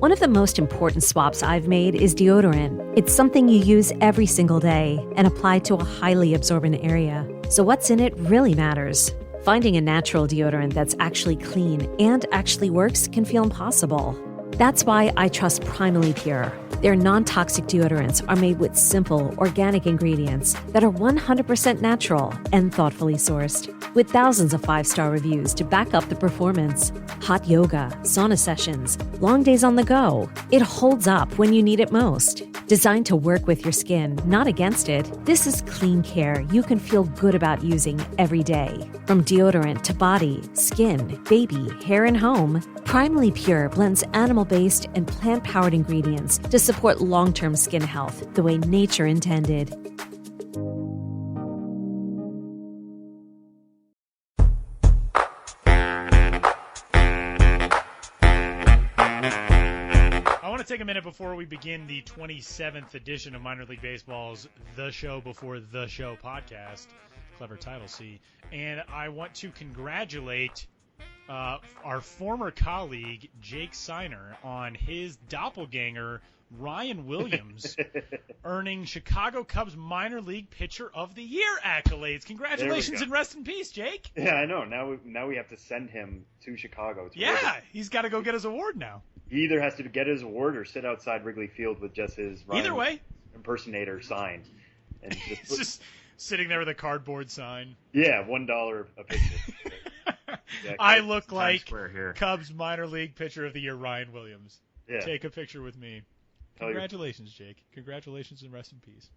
One of the most important swaps I've made is deodorant. It's something you use every single day and apply to a highly absorbent area. So what's in it really matters. Finding a natural deodorant that's actually clean and actually works can feel impossible. That's why I trust Primally Pure. Their non-toxic deodorants are made with simple, organic ingredients that are 100% natural and thoughtfully sourced. With thousands of 5-star reviews to back up the performance. Hot yoga, sauna sessions, long days on the go. It holds up when you need it most. Designed to work with your skin, not against it, this is clean care you can feel good about using every day. From deodorant to body, skin, baby, hair, and home, Primally Pure blends animal-based and plant-powered ingredients to support long-term skin health the way nature intended. Take a minute before we begin the 27th edition of Minor League Baseball's The Show Before the Show podcast. Clever title, see. And I want to congratulate our former colleague, Jake Seiner, on his doppelganger, Ryan Williams, earning Chicago Cubs Minor League Pitcher of the Year accolades. Congratulations and rest in peace, Jake. Yeah, I know. Now we have to send him to Chicago. He's got to go get his award now. He either has to get his award or sit outside Wrigley Field with just his either way impersonator sign. And just sitting there with a cardboard sign. Yeah, $1 a picture. Exactly. I look like Cubs Minor League Pitcher of the Year, Ryan Williams. Yeah. Take a picture with me. Congratulations, Jake. Congratulations and rest in peace.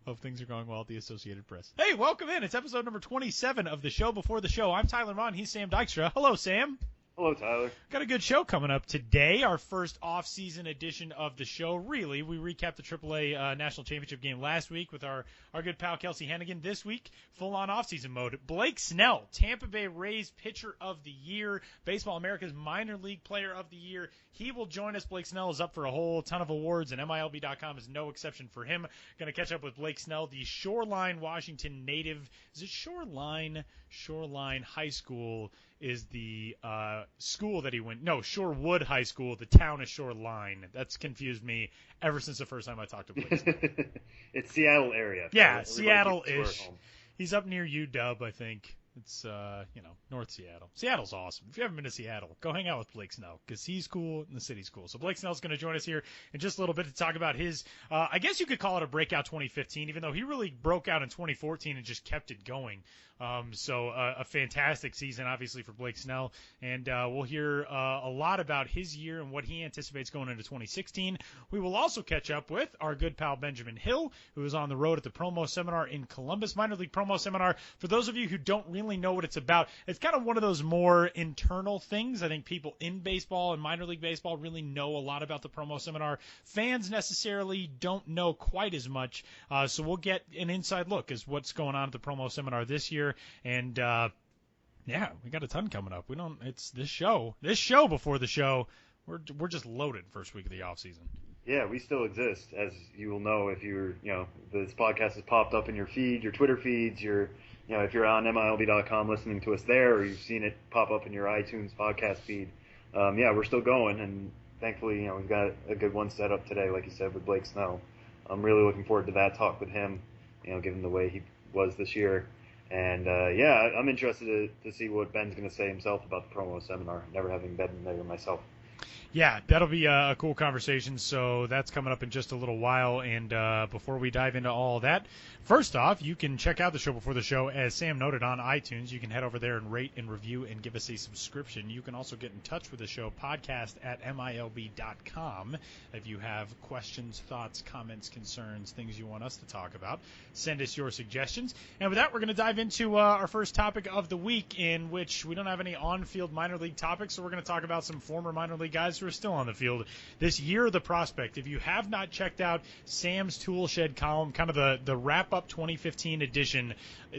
Hope things are going well at the Associated Press. Hey, welcome in. It's episode number 27 of The Show Before the Show. I'm Tyler Vaughn. He's Sam Dykstra. Hello, Sam. Hello, Tyler. Got a good show coming up today, our first off-season edition of the show. Really, we recapped the AAA National Championship game last week with our good pal Kelsey Hennigan. This week, full-on off-season mode. Blake Snell, Tampa Bay Rays Pitcher of the Year, Baseball America's Minor League Player of the Year. He will join us. Blake Snell is up for a whole ton of awards, and MILB.com is no exception for him. Going to catch up with Blake Snell, the Shoreline, Washington native. Is it Shoreline? Shoreline High School is the school that he went. No, Shorewood High School. The town is Shoreline. That's confused me ever since the first time I talked to Blake. It's Seattle area. Yeah, Seattle-ish. He's up near UW, I think. It's, North Seattle. Seattle's awesome. If you haven't been to Seattle, go hang out with Blake Snell because he's cool and the city's cool. So Blake Snell's going to join us here in just a little bit to talk about his, I guess you could call it a breakout 2015, even though he really broke out in 2014 and just kept it going. So a fantastic season, obviously, for Blake Snell. And we'll hear a lot about his year and what he anticipates going into 2016. We will also catch up with our good pal Benjamin Hill, who is on the road at the Promo Seminar in Columbus, Minor League Promo Seminar. For those of you who don't really know what it's about, it's kind of one of those more internal things. I think people in baseball and minor league baseball really know a lot about the Promo Seminar. Fans necessarily don't know quite as much. So we'll get an inside look as what's going on at the Promo Seminar this year. And, we got a ton coming up. It's this show before the show. We're just loaded first week of the off season. Yeah, we still exist, as you will know if this podcast has popped up in your feed, your Twitter feeds, if you're on MILB.com listening to us there, or you've seen it pop up in your iTunes podcast feed. We're still going, and thankfully, we've got a good one set up today, like you said, with Blake Snell. I'm really looking forward to that talk with him, given the way he was this year. And, I'm interested to see what Ben's going to say himself about the Promo Seminar, never having been there myself. Yeah, that'll be a cool conversation. So that's coming up in just a little while. And before we dive into all that, first off, you can check out the show before the show, as Sam noted, on iTunes. You can head over there and rate and review and give us a subscription. You can also get in touch with the show, podcast at MILB.com. If you have questions, thoughts, comments, concerns, things you want us to talk about, send us your suggestions. And with that, we're going to dive into our first topic of the week, in which we don't have any on-field minor league topics, so we're going to talk about some former minor league guys who are still on the field this year. The prospect. If you have not checked out Sam's Tool Shed column, kind of the wrap-up 2015 edition,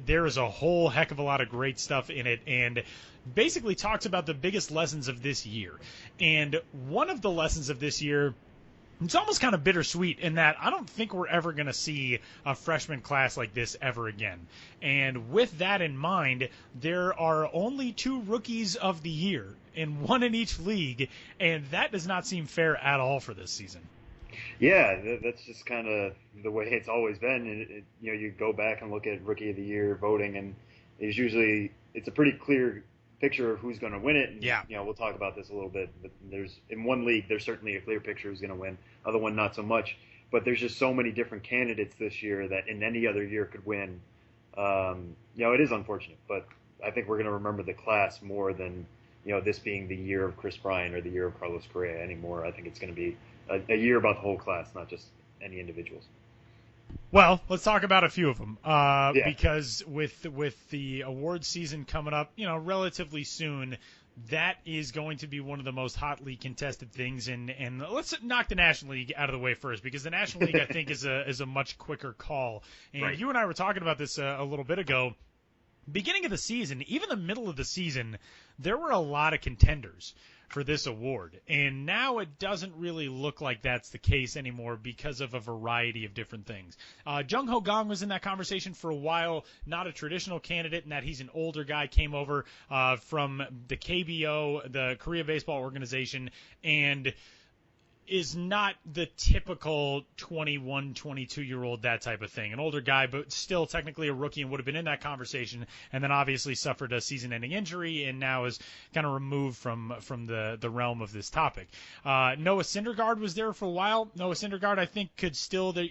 there is a whole heck of a lot of great stuff in it, and basically talks about the biggest lessons of this year. And one of the lessons of this year It's almost kind of bittersweet in that I don't think we're ever going to see a freshman class like this ever again. And with that in mind, there are only 2 rookies of the year, and 1 in each league, and that does not seem fair at all for this season. Yeah, that's just kind of the way it's always been. You go back and look at Rookie of the Year voting, and it's a pretty clear picture of who's going to win it. And, yeah. We'll talk about this a little bit. But in one league, there's certainly a clear picture who's going to win. Other one, not so much. But there's just so many different candidates this year that in any other year could win. It is unfortunate, but I think we're going to remember the class more than this being the year of Chris Bryant or the year of Carlos Correa anymore. I think it's going to be a year about the whole class, not just any individuals. Well, let's talk about a few of them because with the awards season coming up, relatively soon, that is going to be one of the most hotly contested things. And let's knock the National League out of the way first, because the National League I think is a much quicker call. And right. You and I were talking about this a little bit ago. Beginning of the season, even the middle of the season, there were a lot of contenders for this award. And now it doesn't really look like that's the case anymore because of a variety of different things. Jung Ho Kang was in that conversation for a while, not a traditional candidate in that he's an older guy, came over from the KBO, the Korea Baseball Organization, and is not the typical 21, 22-year-old, that type of thing. An older guy, but still technically a rookie and would have been in that conversation, and then obviously suffered a season-ending injury and now is kind of removed from the realm of this topic. Noah Syndergaard was there for a while. Noah Syndergaard, I think,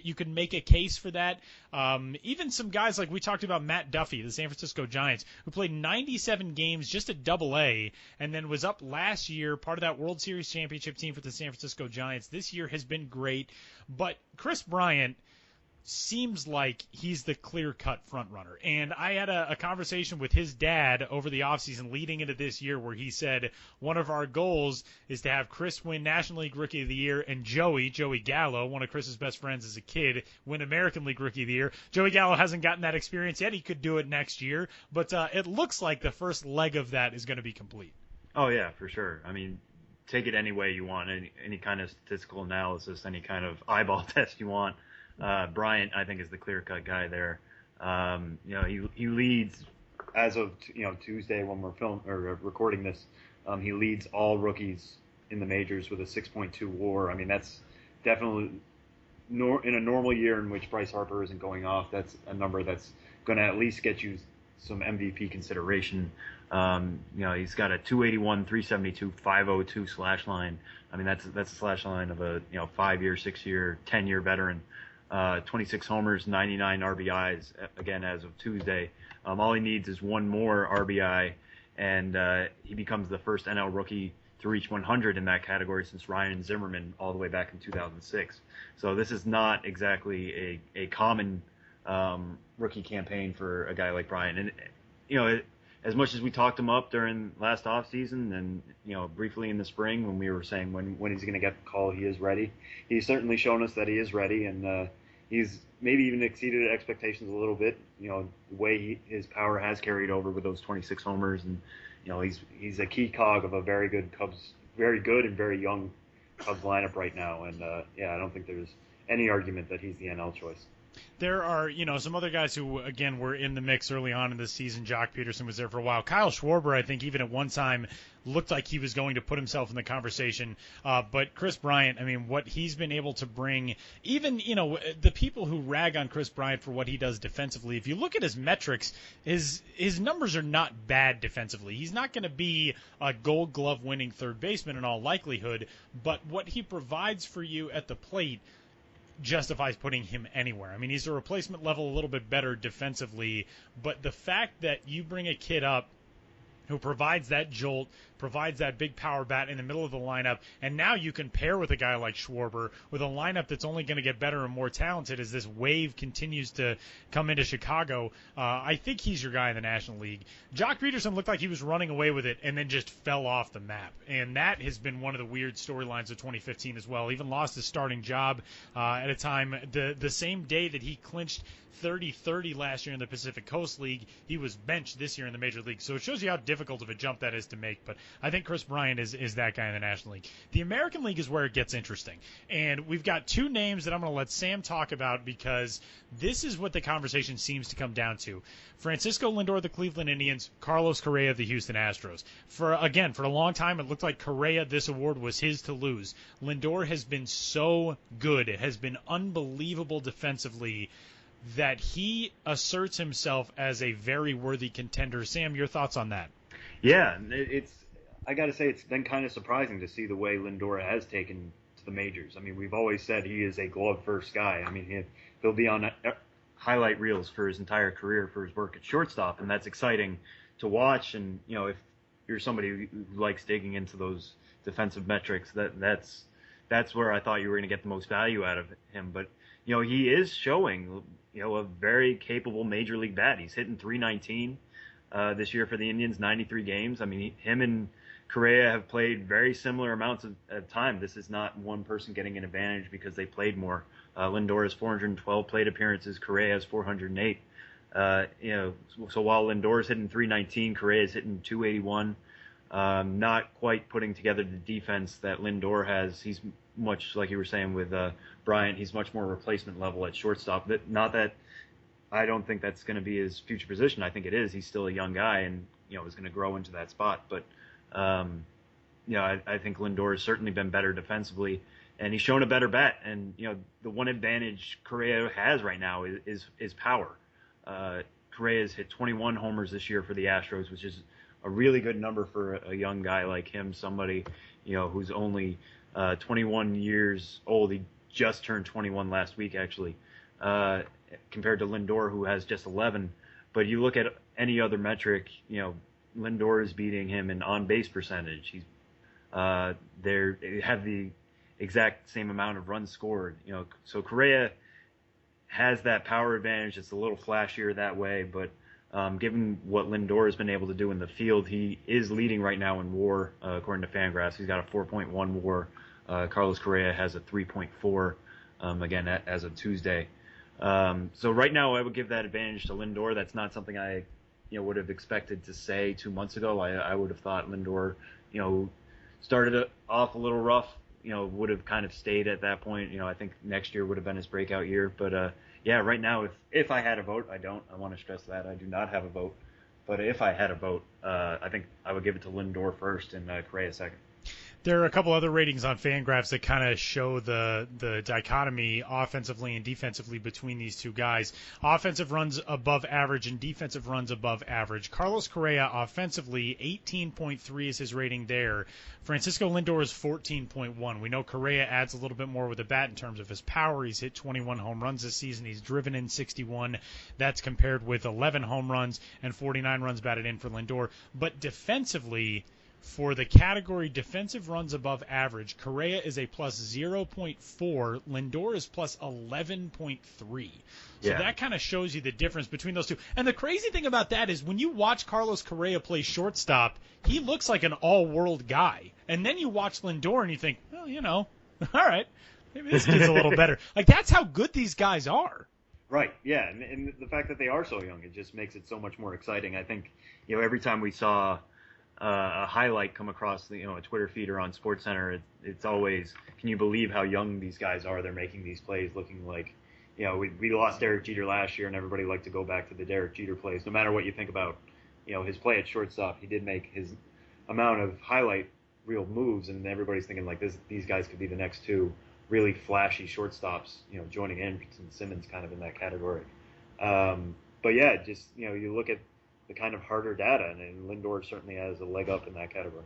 you could make a case for that. Even some guys like we talked about Matt Duffy, the San Francisco Giants, who played 97 games just at Double-A and then was up last year, part of that World Series championship team for the San Francisco Giants. This year has been great, but Chris Bryant seems like he's the clear-cut front runner. And I had a conversation with his dad over the offseason leading into this year where he said one of our goals is to have Chris win National League Rookie of the Year and Joey Gallo, one of Chris's best friends as a kid, win American League Rookie of the Year. Joey Gallo hasn't gotten that experience yet. He could do it next year, but it looks like the first leg of that is going to be complete. Oh, yeah, for sure. I mean, take it any way you want, any kind of statistical analysis, any kind of eyeball test you want. Bryant, I think, is the clear-cut guy there. He leads as of Tuesday when we're recording this. He leads all rookies in the majors with a 6.2 WAR. I mean, that's definitely in a normal year in which Bryce Harper isn't going off. That's a number that's going to at least get you some MVP consideration. He's got a 281, 372, 502 slash line. I mean, that's a slash line of a 5-year, 6-year, 10-year veteran. 26 homers, 99 RBIs, again, as of Tuesday. All he needs is one more RBI, and he becomes the first NL rookie to reach 100 in that category since Ryan Zimmerman all the way back in 2006. So this is not exactly a common rookie campaign for a guy like Bryant. And, as much as we talked him up during last offseason and, briefly in the spring when we were saying when he's going to get the call, he is ready. He's certainly shown us that he is ready, and he's maybe even exceeded expectations a little bit, the way his power has carried over with those 26 homers. And, he's a key cog of a very good and very young Cubs lineup right now. And, I don't think there's any argument that he's the NL choice. There are, some other guys who, again, were in the mix early on in the season. Jock Peterson was there for a while. Kyle Schwarber, I think, even at one time looked like he was going to put himself in the conversation. But Chris Bryant, I mean, what he's been able to bring, even, the people who rag on Chris Bryant for what he does defensively, if you look at his metrics, his numbers are not bad defensively. He's not going to be a Gold Glove winning third baseman in all likelihood, but what he provides for you at the plate justifies putting him anywhere. I mean, he's a replacement level a little bit better defensively, but the fact that you bring a kid up who provides that jolt, provides that big power bat in the middle of the lineup, and now you can pair with a guy like Schwarber with a lineup that's only going to get better and more talented as this wave continues to come into Chicago. I think he's your guy in the National League. Jock Peterson looked like he was running away with it and then just fell off the map, and that has been one of the weird storylines of 2015 as well. Even lost his starting job at a time, the same day that he clinched 30-30 last year in the Pacific Coast League. He was benched this year in the Major League. So it shows you how difficult of a jump that is to make. But I think Chris Bryant is that guy in the National League. The American League is where it gets interesting. And we've got two names that I'm going to let Sam talk about because this is what the conversation seems to come down to. Francisco Lindor, the Cleveland Indians, Carlos Correa, the Houston Astros. For a long time, it looked like Correa, this award was his to lose. Lindor has been so good. It has been unbelievable defensively that he asserts himself as a very worthy contender. Sam, your thoughts on that? Yeah, I got to say it's been kind of surprising to see the way Lindor has taken to the majors. I mean, we've always said he is a glove-first guy. I mean, he'll be on highlight reels for his entire career for his work at shortstop, and that's exciting to watch. And, if you're somebody who likes digging into those defensive metrics, that's where I thought you were going to get the most value out of him. But, he is showing, a very capable major league bat. He's hitting .319 this year for the Indians, 93 games. I mean, him and Correa have played very similar amounts of time. This is not one person getting an advantage because they played more. Lindor has 412 plate appearances. Correa has 408. So while Lindor is hitting .319, Correa is hitting .281. Not quite putting together the defense that Lindor has. He's much, like you were saying with Bryant, he's much more replacement level at shortstop. Not that I don't think that's going to be his future position. I think it is. He's still a young guy and, is going to grow into that spot. But, I think Lindor has certainly been better defensively. And he's shown a better bat. And, the one advantage Correa has right now is power. Correa's hit 21 homers this year for the Astros, which is a really good number for a young guy like him, somebody, who's only 21 years old. He just turned 21 last week, actually, compared to Lindor, who has just 11. But you look at any other metric, Lindor is beating him in on-base percentage. They have the exact same amount of runs scored. So Correa has that power advantage. It's a little flashier that way, but given what Lindor has been able to do in the field, he is leading right now in WAR, according to Fangraphs. He's got a 4.1 WAR. Carlos Correa has a 3.4, again, as of Tuesday. So right now I would give that advantage to Lindor. That's not something I would have expected to say 2 months ago. I would have thought Lindor, started off a little rough, would have kind of stayed at that point. I think next year would have been his breakout year. But, right now, if I had a vote, I want to stress that I do not have a vote. But if I had a vote, I think I would give it to Lindor first and Correa second. There are a couple other ratings on Fangraphs that kind of show the dichotomy offensively and defensively between these two guys. Offensive runs above average and defensive runs above average. Carlos Correa offensively, 18.3 is his rating there. Francisco Lindor is 14.1. We know Correa adds a little bit more with the bat in terms of his power. He's hit 21 home runs this season. He's driven in 61. That's compared with 11 home runs and 49 runs batted in for Lindor. But defensively, for the category defensive runs above average, Correa is a plus 0.4. Lindor is plus 11.3. So that kind of shows you the difference between those two. And the crazy thing about that is when you watch Carlos Correa play shortstop, he looks like an all-world guy. And then you watch Lindor and you think, well, all right, maybe this kid's a little better. Like, that's how good these guys are. Right, yeah. And the fact that they are so young, it just makes it so much more exciting. I think, every time we saw a highlight come across a Twitter feed or on SportsCenter, it's always, can you believe how young these guys are? They're making these plays looking like, we lost Derek Jeter last year and everybody liked to go back to the Derek Jeter plays. No matter what you think about, his play at shortstop, he did make his amount of highlight reel moves, and everybody's thinking like these guys could be the next two really flashy shortstops, joining in Simmons kind of in that category. But yeah, just, you look at the kind of harder data, and Lindor certainly has a leg up in that category.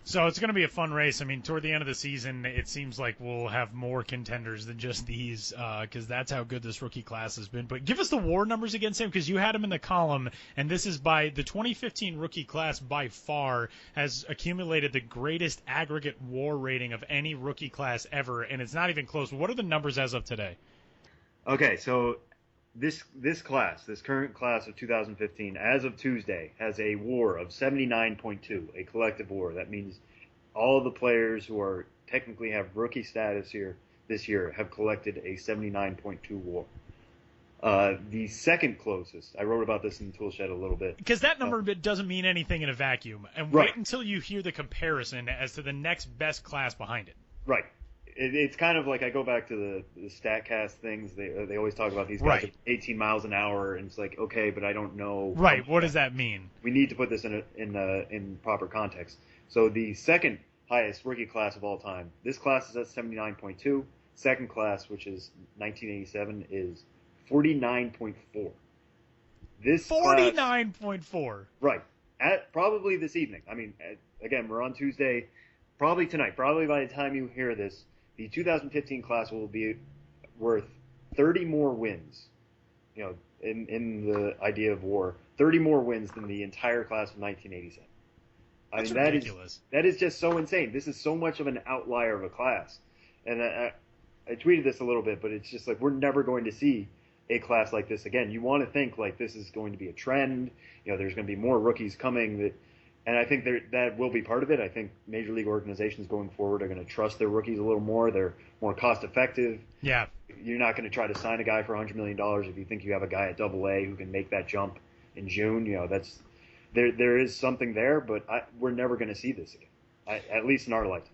So it's going to be a fun race. I mean, toward the end of the season, it seems like we'll have more contenders than just these because that's how good this rookie class has been. But give us the WAR numbers again, Sam, because you had them in the column, and this is by the 2015 rookie class by far has accumulated the greatest aggregate WAR rating of any rookie class ever, and it's not even close. What are the numbers as of today? Okay, so this current class of 2015, as of Tuesday, has a WAR of 79.2, a collective WAR. That means all of the players who are technically have rookie status this year have collected a 79.2 WAR. The second closest, I wrote about this in Toolshed a little bit. Because that number doesn't mean anything in a vacuum. And Right. wait until you hear the comparison as to the next best class behind it. Right. It's kind of like I go back to the StatCast things. They always talk about these guys Right. at 18 miles an hour, and it's like, okay, but I don't know. Right. What does that mean? We need to put this in proper context. So the second highest rookie class of all time, this class is at 79.2. Second class, which is 1987, is 49.4. This 49.4. Right. At probably this evening. I mean, again, we're on Tuesday. Probably tonight. Probably by the time you hear this, the 2015 class will be worth 30 more wins. You know, in the idea of WAR, 30 more wins than the entire class of 1987. That's I mean, ridiculous. That is just so insane. This is so much of an outlier of a class. And I tweeted this a little bit, but it's just like we're never going to see a class like this again. You want to think like this is going to be a trend. You know, there's going to be more rookies coming and I think that will be part of it. I think major league organizations going forward are going to trust their rookies a little more. They're more cost effective. Yeah. You're not going to try to sign a guy for $100 million if you think you have a guy at AA who can make that jump in June. You know, there is something there, but we're never going to see this again, at least in our lifetime.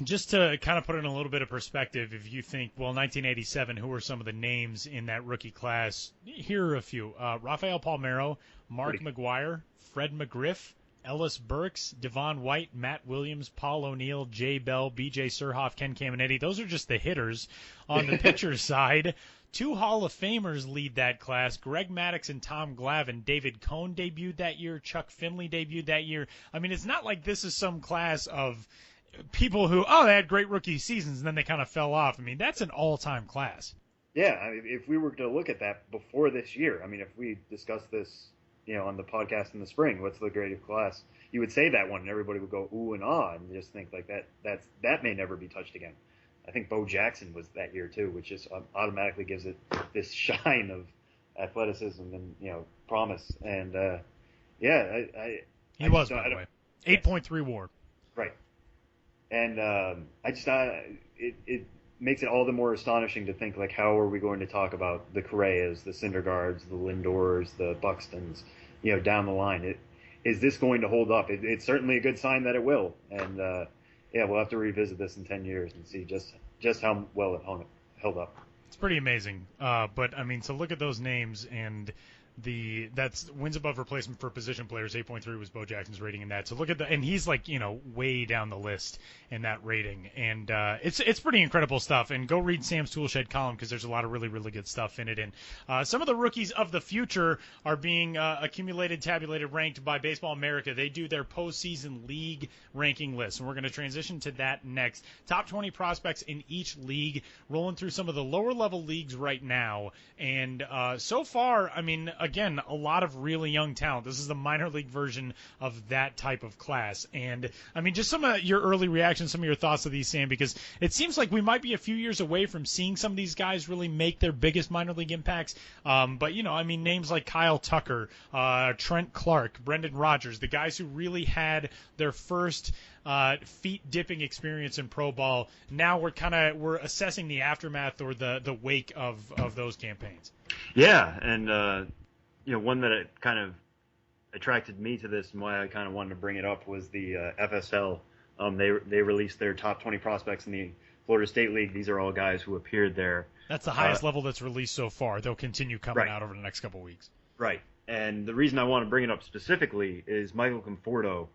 Just to kind of put it in a little bit of perspective, if you think, well, 1987, who are some of the names in that rookie class? Here are a few. Rafael Palmeiro, Mark McGuire, Fred McGriff, Ellis Burks, Devon White, Matt Williams, Paul O'Neill, Jay Bell, B.J. Surhoff, Ken Caminiti. Those are just the hitters. On the pitcher side, 2 Hall of Famers lead that class. Greg Maddux and Tom Glavine. David Cohn debuted that year. Chuck Finley debuted that year. I mean, it's not like this is some class of people who, they had great rookie seasons and then they kind of fell off. I mean, that's an all-time class. Yeah, I mean, if we were to look at that before this year, I mean, if we discussed this, you know, on the podcast in the spring, what's the greatest class? You would say that one, and everybody would go ooh and ah, and just think like that may never be touched again. I think Bo Jackson was that year too, which just automatically gives it this shine of athleticism and promise. And He was, by the way, 8.3 WAR. Right. And it makes it all the more astonishing to think, like, how are we going to talk about the Correas, the Syndergaards, the Lindors, the Buxtons, down the line? Is this going to hold up? It's certainly a good sign that it will. And, we'll have to revisit this in 10 years and see just how well it held up. It's pretty amazing. But, I mean, to look at those names and that's wins above replacement for position players. 8.3 was Bo Jackson's rating in that. So look at and he's like, way down the list in that rating. And it's pretty incredible stuff. And go read Sam's Toolshed column because there's a lot of really, really good stuff in it. And some of the rookies of the future are being accumulated, tabulated, ranked by Baseball America. They do their postseason league ranking list. And we're going to transition to that next. Top 20 prospects in each league, rolling through some of the lower level leagues right now. And so far, I mean, again, a lot of really young talent. This is the minor league version of that type of class. And, I mean, just some of your early reactions, some of your thoughts of these, Sam, because it seems like we might be a few years away from seeing some of these guys really make their biggest minor league impacts. But, I mean, names like Kyle Tucker, Trent Clark, Brendan Rodgers, the guys who really had their first feet-dipping experience in pro ball. Now we're assessing the aftermath or the wake of those campaigns. Yeah, and one that kind of attracted me to this and why I kind of wanted to bring it up was the FSL. They released their top 20 prospects in the Florida State League. These are all guys who appeared there. That's the highest level that's released so far. They'll continue coming out over the next couple of weeks. Right. And the reason I want to bring it up specifically is Michael Conforto,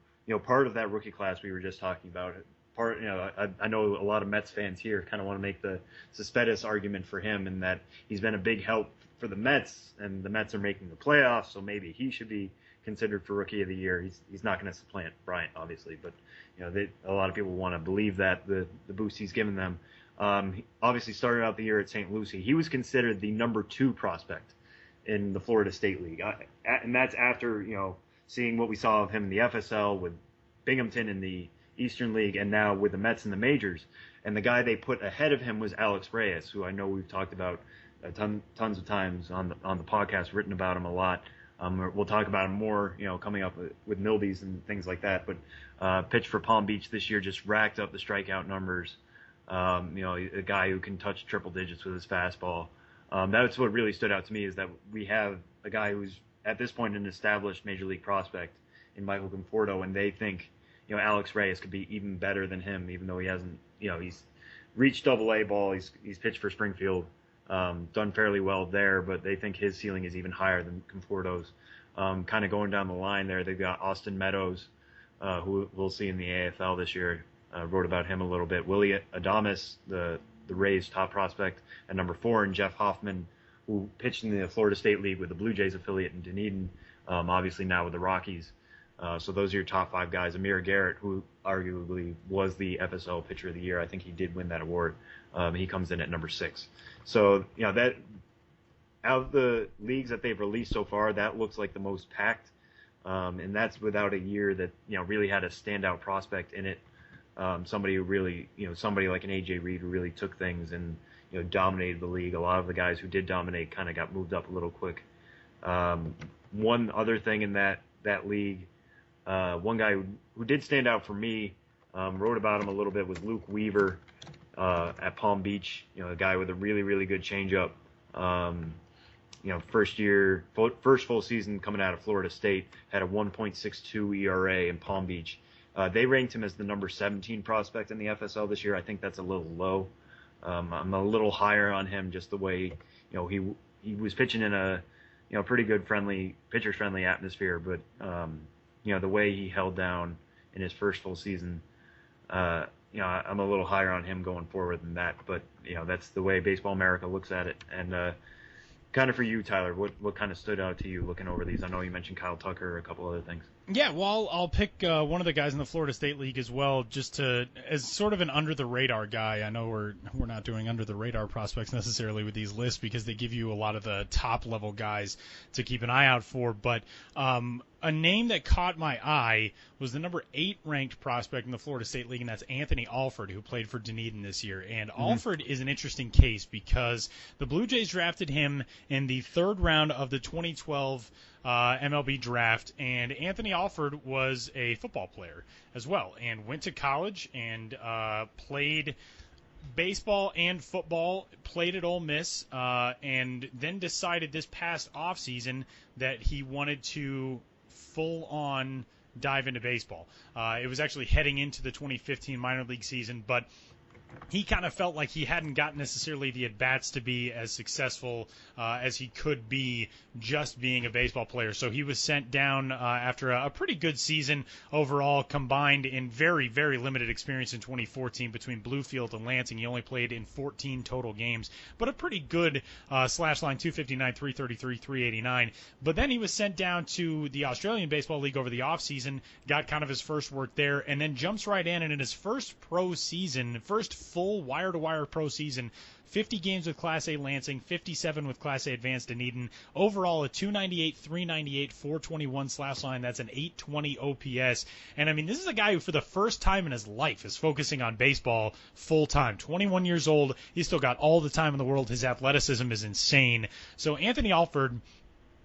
part of that rookie class we were just talking about. I know a lot of Mets fans here kind of want to make the Cespedes argument for him in that he's been a big help for the Mets, and the Mets are making the playoffs, so maybe he should be considered for Rookie of the Year. He's not going to supplant Bryant, obviously, but a lot of people want to believe that the boost he's given them. He obviously started out the year at St. Lucie. He was considered the number 2 prospect in the Florida State League, and that's after seeing what we saw of him in the FSL with Binghamton in the Eastern League, and now with the Mets in the majors. And the guy they put ahead of him was Alex Reyes, who I know we've talked about tons of times on the podcast, written about him a lot. We'll talk about him more, coming up with Mildies and things like that. But pitched for Palm Beach this year, just racked up the strikeout numbers. A guy who can touch triple digits with his fastball. That's what really stood out to me, is that we have a guy who's at this point an established major league prospect in Michael Conforto, and they think, Alex Reyes could be even better than him, even though he hasn't, he's reached Double-A ball. He's pitched for Springfield, done fairly well there, but they think his ceiling is even higher than Conforto's. Kind of going down the line there, they've got Austin Meadows, who we'll see in the AFL this year. Wrote about him a little bit. Willie Adames, the Rays' top prospect at number 4, and Jeff Hoffman, who pitched in the Florida State League with the Blue Jays affiliate in Dunedin, obviously now with the Rockies. So those are your top 5 guys. Amir Garrett, who arguably was the FSL Pitcher of the Year, I think he did win that award. He comes in at number 6. So, that out of the leagues that they've released so far, that looks like the most packed. And that's without a year that, really had a standout prospect in it. Somebody who really, somebody like an AJ Reed who really took things and, dominated the league. A lot of the guys who did dominate kind of got moved up a little quick. One other thing in that league, one guy who did stand out for me, wrote about him a little bit, was Luke Weaver at Palm Beach. A guy with a really, really good changeup. First full season coming out of Florida State, had a 1.62 ERA in Palm Beach. They ranked him as the number 17 prospect in the FSL this year. I think that's a little low. I'm a little higher on him, just the way, he was pitching in a, pretty good pitcher's friendly atmosphere, but, the way he held down in his first full season, I'm a little higher on him going forward than that, but, that's the way Baseball America looks at it. And, kind of for you, Tyler, what kind of stood out to you looking over these? I know you mentioned Kyle Tucker, a couple other things. Yeah, well, I'll pick one of the guys in the Florida State League as well, just as sort of an under-the-radar guy. I know we're not doing under-the-radar prospects necessarily with these lists because they give you a lot of the top-level guys to keep an eye out for, but a name that caught my eye was the number 8 ranked prospect in the Florida State League, and that's Anthony Alford, who played for Dunedin this year. And Alford is an interesting case because the Blue Jays drafted him in the 3rd round of the 2012 MLB draft, and Anthony Alford was a football player as well and went to college and played baseball and football, played at Ole Miss, and then decided this past offseason that he wanted to full-on dive into baseball. It was actually heading into the 2015 minor league season, but he kind of felt like he hadn't gotten necessarily the at-bats to be as successful as he could be just being a baseball player. So he was sent down after a pretty good season overall, combined in very, very limited experience in 2014 between Bluefield and Lansing. He only played in 14 total games, but a pretty good slash line, 259, 333, 389. But then he was sent down to the Australian Baseball League over the offseason, got kind of his first work there, and then jumps right in. And in his first pro season, first full wire-to-wire pro season, 50 games with Class A Lansing, 57 with Class A Advanced Dunedin. Overall, a 298, 398, 421 slash line. That's an 820 OPS. And, I mean, this is a guy who, for the first time in his life, is focusing on baseball full-time. 21 years old. He's still got all the time in the world. His athleticism is insane. So, Anthony Alford,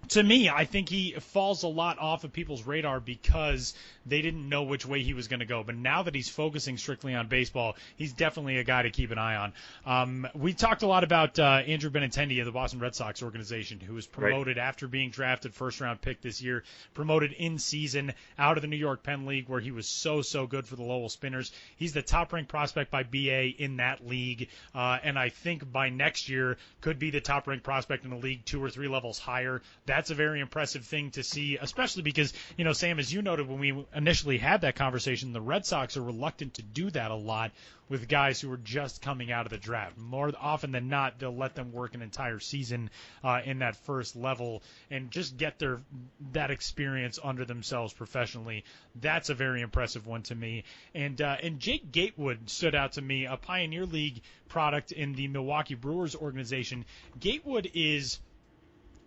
to me, I think he falls a lot off of people's radar because they didn't know which way he was going to go. But now that he's focusing strictly on baseball, he's definitely a guy to keep an eye on. We talked a lot about Andrew Benintendi of the Boston Red Sox organization, who was promoted after being drafted first-round pick this year, promoted in season out of the New York Penn League where he was so good for the Lowell Spinners. He's the top-ranked prospect by BA in that league, and I think by next year could be the top-ranked prospect in the league 2 or 3 levels higher. That's a very impressive thing to see, especially because, Sam, as you noted when we initially had that conversation, the Red Sox are reluctant to do that a lot with guys who are just coming out of the draft. More often than not, they'll let them work an entire season in that first level and just get that experience under themselves professionally. That's a very impressive one to me. And Jake Gatewood stood out to me, a Pioneer League product in the Milwaukee Brewers organization. Gatewood is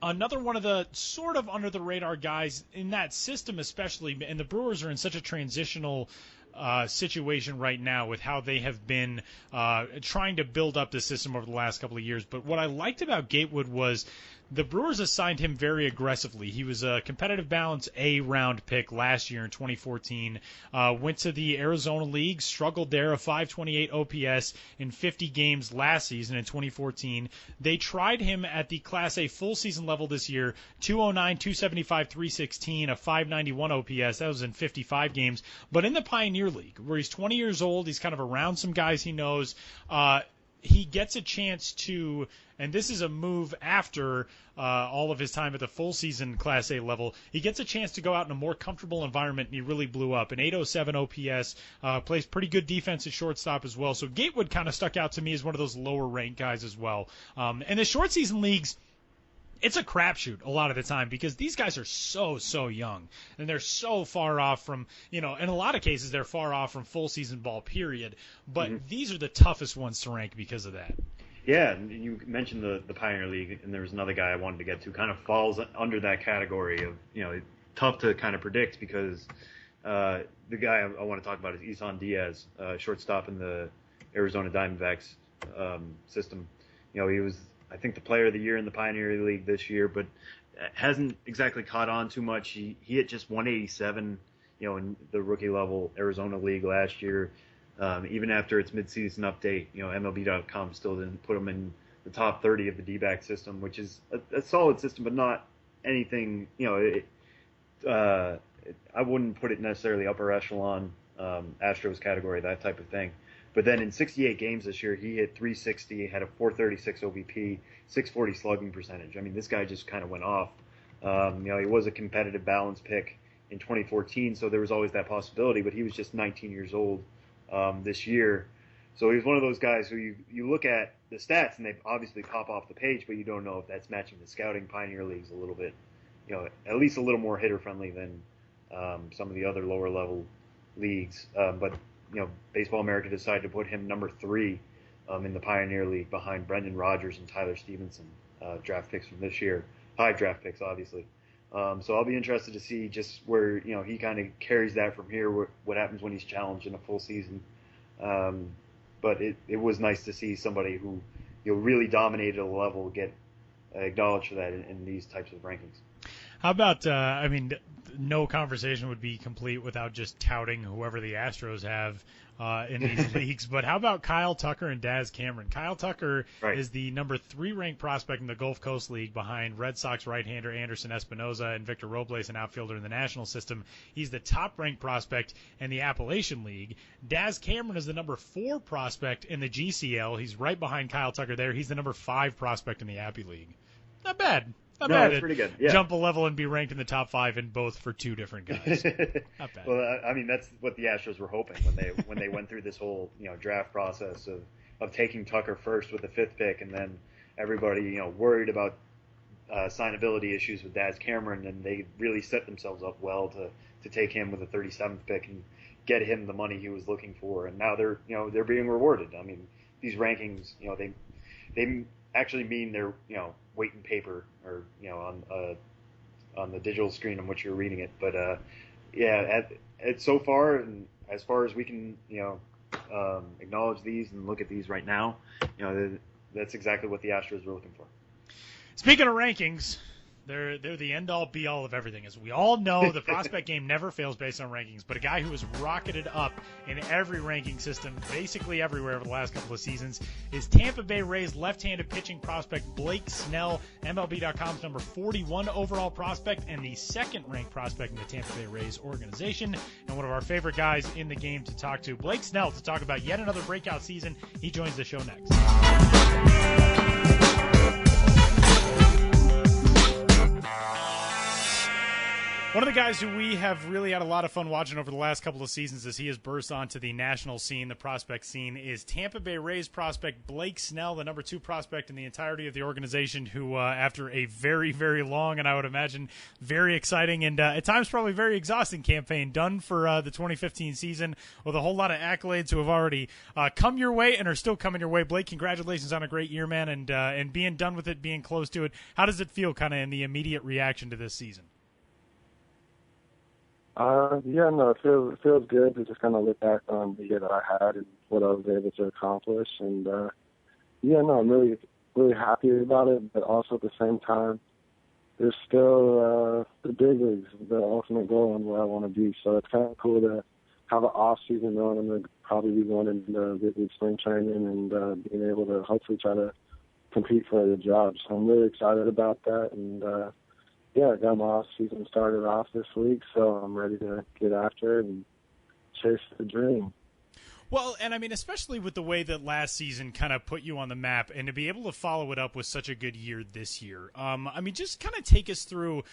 another one of the sort of under-the-radar guys in that system especially, and the Brewers are in such a transitional situation right now with how they have been trying to build up the system over the last couple of years. But what I liked about Gatewood was the Brewers assigned him very aggressively. He was a competitive balance A-round pick last year in 2014. Went to the Arizona League, struggled there, a 528 OPS in 50 games last season in 2014. They tried him at the Class A full season level this year, 209, 275, 316, a 591 OPS. That was in 55 games. But in the Pioneer League, where he's 20 years old, he's kind of around some guys he knows, he gets a chance to, and this is a move after all of his time at the full season Class A level, he gets a chance to go out in a more comfortable environment, and he really blew up. An 807 OPS, plays pretty good defense at shortstop as well. So Gatewood kind of stuck out to me as one of those lower-ranked guys as well. And the short season leagues, it's a crapshoot a lot of the time because these guys are so young, and they're so far off from, in a lot of cases they're far off from full season ball, period. But these are the toughest ones to rank because of that. Yeah, and you mentioned the Pioneer League, and there was another guy I wanted to get to, kind of falls under that category of, tough to kind of predict because the guy I want to talk about is Isan Diaz, shortstop in the Arizona Diamondbacks system. He was, I think, the player of the year in the Pioneer League this year, but hasn't exactly caught on too much. He hit just 187, in the rookie level Arizona League last year. Even after its midseason update, MLB.com still didn't put him in the top 30 of the D-back system, which is a solid system, but not anything, I wouldn't put it necessarily upper echelon, Astros category, that type of thing. But then in 68 games this year, he hit 360, had a 436 OBP, 640 slugging percentage. I mean, this guy just kind of went off. He was a competitive balance pick in 2014, so there was always that possibility, but he was just 19 years old this year. So he was one of those guys who you look at the stats, and they obviously pop off the page, but you don't know if that's matching the scouting. Pioneer League's a little bit, at least a little more hitter-friendly than some of the other lower-level leagues. But Baseball America decided to put him number 3 in the Pioneer League behind Brendan Rodgers and Tyler Stevenson, draft picks from this year. High draft picks, obviously. So I'll be interested to see just where, he kind of carries that from here, what happens when he's challenged in a full season. But it was nice to see somebody who, really dominated a level get acknowledged for that in these types of rankings. How about, no conversation would be complete without just touting whoever the Astros have in these leagues. But how about Kyle Tucker and Daz Cameron? Kyle Tucker is the number 3 ranked prospect in the Gulf Coast League behind Red Sox right-hander Anderson Espinoza and Victor Robles, an outfielder in the national system. He's the top ranked prospect in the Appalachian League. Daz Cameron is the number 4 prospect in the GCL. He's right behind Kyle Tucker there. He's the number 5 prospect in the Appy League. Not bad. That's pretty good. Yeah. Jump a level and be ranked in the top 5 in both for 2 different guys. Not bad. Well, that's what the Astros were hoping when they went through this whole draft process of taking Tucker first with the 5th pick, and then everybody worried about signability issues with Daz Cameron, and they really set themselves up well to take him with the 37th pick and get him the money he was looking for. And now they're being rewarded. I mean, these rankings, they actually mean they're weight in paper or on the digital screen on which you're reading it. But at so far, and as far as we can acknowledge these and look at these right now, that's exactly what the Astros were looking for. Speaking of rankings, they're the end-all, be-all of everything. As we all know, the prospect game never fails based on rankings, but a guy who has rocketed up in every ranking system, basically everywhere over the last couple of seasons, is Tampa Bay Rays left-handed pitching prospect Blake Snell, MLB.com's number 41 overall prospect and the 2nd-ranked prospect in the Tampa Bay Rays organization, and one of our favorite guys in the game to talk to. Blake Snell, to talk about yet another breakout season. He joins the show next. One of the guys who we have really had a lot of fun watching over the last couple of seasons as he has burst onto the national scene, the prospect scene, is Tampa Bay Rays prospect Blake Snell, the number 2 prospect in the entirety of the organization, who after a very, very long and I would imagine very exciting and at times probably very exhausting campaign done for the 2015 season with a whole lot of accolades who have already come your way and are still coming your way. Blake, congratulations on a great year, man, and being done with it, being close to it. How does it feel kind of in the immediate reaction to this season? It feels good to just kind of look back on the year that I had and what I was able to accomplish. And, I'm really really happy about it, but also at the same time, there's still the big leagues, the ultimate goal and where I want to be. So it's kind of cool to have an off season going. I'm going to probably be going into big league spring training and being able to hopefully try to compete for the job. So I'm really excited about that. And I got my off season started off this week, so I'm ready to get after it and chase the dream. Well, and I mean, especially with the way that last season kind of put you on the map, and to be able to follow it up with such a good year this year. I mean, just kind of take us through